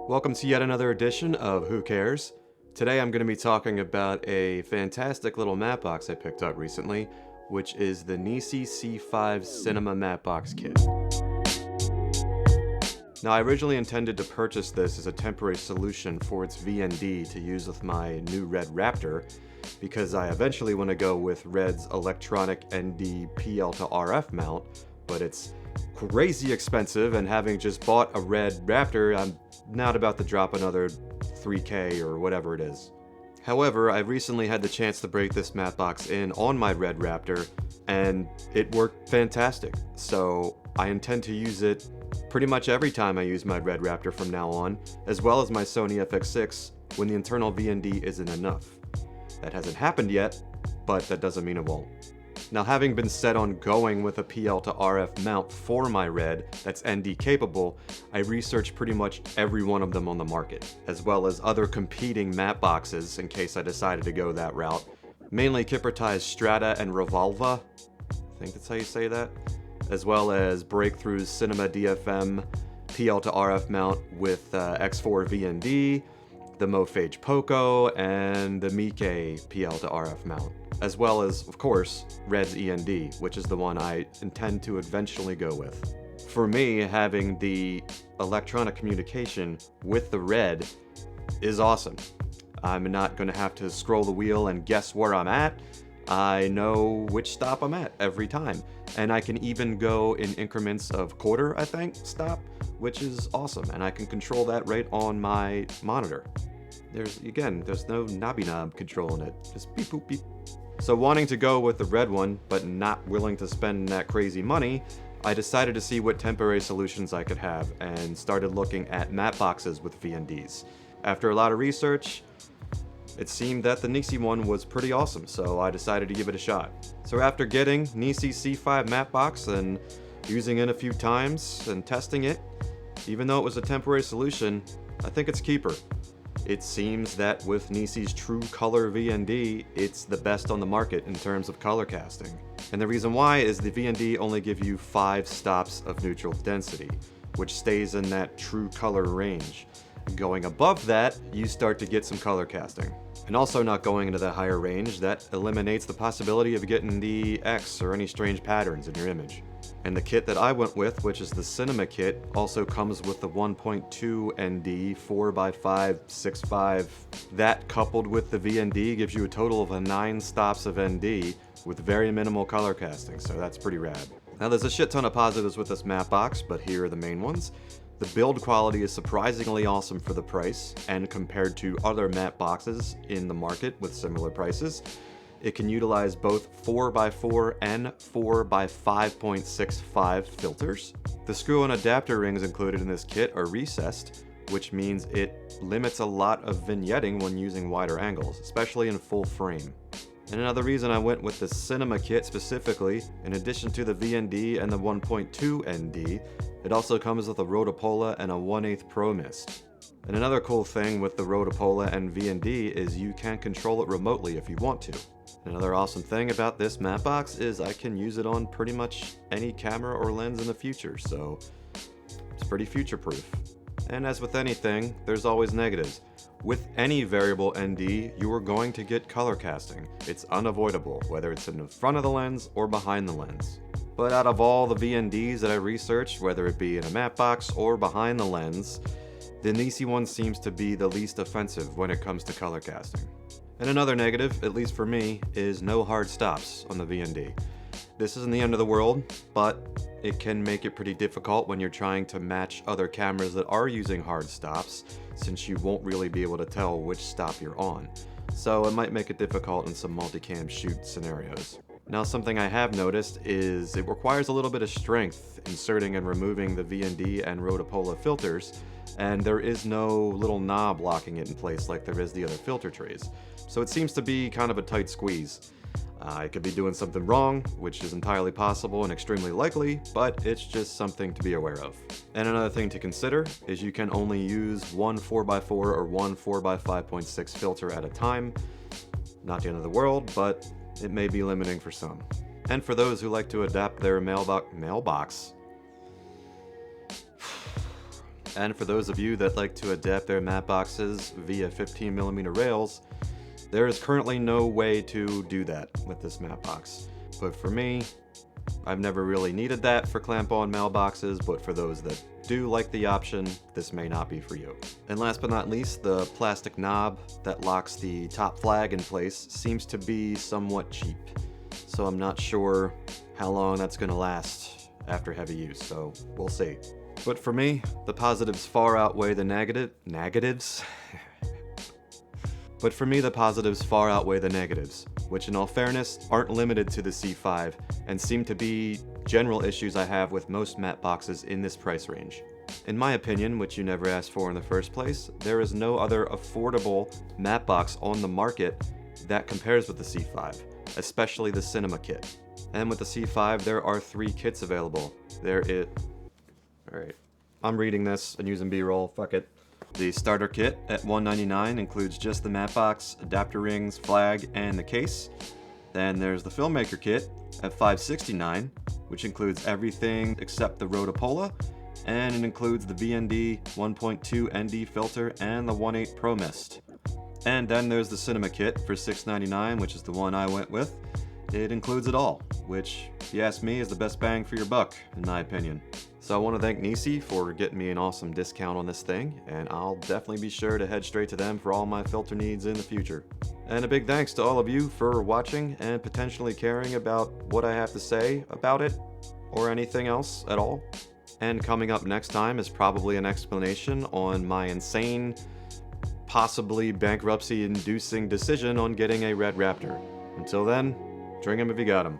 Welcome to yet another edition of Who Cares? Today I'm going to be talking about a fantastic little matte box I picked up recently, which is the NiSi C5 Cinema Matte Box Kit. Now, I originally intended to purchase this as a temporary solution for its VND to use with my new RED V-Raptor, because I eventually want to go with RED's electronic ND PL to RF mount, but it's crazy expensive, and having just bought a RED V-Raptor, I'm not about to drop another $3K or whatever it is. However, I recently had the chance to break this matte box in on my RED V-Raptor, and it worked fantastic. So I intend to use it pretty much every time I use my RED V-Raptor from now on, as well as my Sony FX6 when the internal VND isn't enough. That hasn't happened yet, but that doesn't mean it won't. Now, having been set on going with a PL to RF mount for my RED that's ND capable, I researched pretty much every one of them on the market, as well as other competing matte boxes in case I decided to go that route. Mainly Kippertai's Strata and Revolva, I think that's how you say that, as well as Breakthrough's Cinema DFM PL to RF mount with X4 VND, the Mofage Poco, and the Mike PL to RF mount, as well as, of course, RED's END, which is the one I intend to eventually go with. For me, having the electronic communication with the RED is awesome. I'm not going to have to scroll the wheel and guess where I'm at. I know which stop I'm at every time, and I can even go in increments of quarter, I think, stop, which is awesome, and I can control that right on my monitor. There's no knobby knob controlling it, just beep boop beep. So wanting to go with the RED one, but not willing to spend that crazy money, I decided to see what temporary solutions I could have, and started looking at matte boxes with VNDs. After a lot of research, it seemed that the NiSi one was pretty awesome, so I decided to give it a shot. So after getting NiSi C5 matte box and using it a few times and testing it, even though it was a temporary solution, I think it's a keeper. It seems that with NiSi's True Color VND, it's the best on the market in terms of color casting. And the reason why is the VND only gives you 5 stops of neutral density, which stays in that true color range. Going above that, you start to get some color casting. And also not going into that higher range, that eliminates the possibility of getting the X or any strange patterns in your image. And the kit that I went with, which is the Cinema kit, also comes with the 1.2 ND 4x5 6.5. That coupled with the VND gives you a total of 9 stops of ND with very minimal color casting, so that's pretty rad. Now there's a shit ton of positives with this matte box, but here are the main ones. The build quality is surprisingly awesome for the price, and compared to other matte boxes in the market with similar prices. It can utilize both 4x4 and 4x5.65 filters. The screw and adapter rings included in this kit are recessed, which means it limits a lot of vignetting when using wider angles, especially in full frame. And another reason I went with the Cinema kit specifically, in addition to the VND and the 1.2 ND, it also comes with a Rotopola and a 1/8 Pro Mist. And another cool thing with the Rotopola and VND is you can control it remotely if you want to. Another awesome thing about this matte box is I can use it on pretty much any camera or lens in the future, so it's pretty future-proof. And as with anything, there's always negatives. With any variable ND, you are going to get color casting. It's unavoidable, whether it's in the front of the lens or behind the lens. But out of all the VNDs that I researched, whether it be in a matte box or behind the lens, the NiSi one seems to be the least offensive when it comes to color casting. And another negative, at least for me, is no hard stops on the VND. This isn't the end of the world, but it can make it pretty difficult when you're trying to match other cameras that are using hard stops, since you won't really be able to tell which stop you're on. So it might make it difficult in some multicam shoot scenarios. Now, something I have noticed is it requires a little bit of strength inserting and removing the VND and Rotopola filters, and there is no little knob locking it in place like there is the other filter trays. So it seems to be kind of a tight squeeze. I could be doing something wrong, which is entirely possible and extremely likely, but it's just something to be aware of. And another thing to consider is you can only use one 4x4 or one 4x5.6 filter at a time. Not the end of the world, but it may be limiting for some. And for those who like to adapt their mailbox And for those of you that like to adapt their matte boxes via 15mm rails, there is currently no way to do that with this matte box. But for me, I've never really needed that for clamp-on mailboxes, but for those that do like the option, this may not be for you. And last but not least, the plastic knob that locks the top flag in place seems to be somewhat cheap. So I'm not sure how long that's going to last after heavy use, so we'll see. But for me, the positives far outweigh the negatives. But for me, the positives far outweigh the negatives, which in all fairness aren't limited to the C5 and seem to be general issues I have with most matte boxes in this price range. In my opinion, which you never asked for in the first place, there is no other affordable matte box on the market that compares with the C5, especially the Cinema Kit. And with the C5, there are 3 kits available. Alright, I'm reading this and using B-roll, fuck it. The starter kit at $199 includes just the matte box, adapter rings, flag, and the case. Then there's the filmmaker kit at $569, which includes everything except the Rotopola, and it includes the VND 1.2 ND filter and the 1.8 Pro Mist. And then there's the Cinema Kit for $699, which is the one I went with. It includes it all, which, if you ask me, is the best bang for your buck, in my opinion. So I want to thank NiSi for getting me an awesome discount on this thing, and I'll definitely be sure to head straight to them for all my filter needs in the future. And a big thanks to all of you for watching and potentially caring about what I have to say about it, or anything else at all. And coming up next time is probably an explanation on my insane, possibly bankruptcy-inducing decision on getting a Red Raptor. Until then, drink 'em if you got 'em.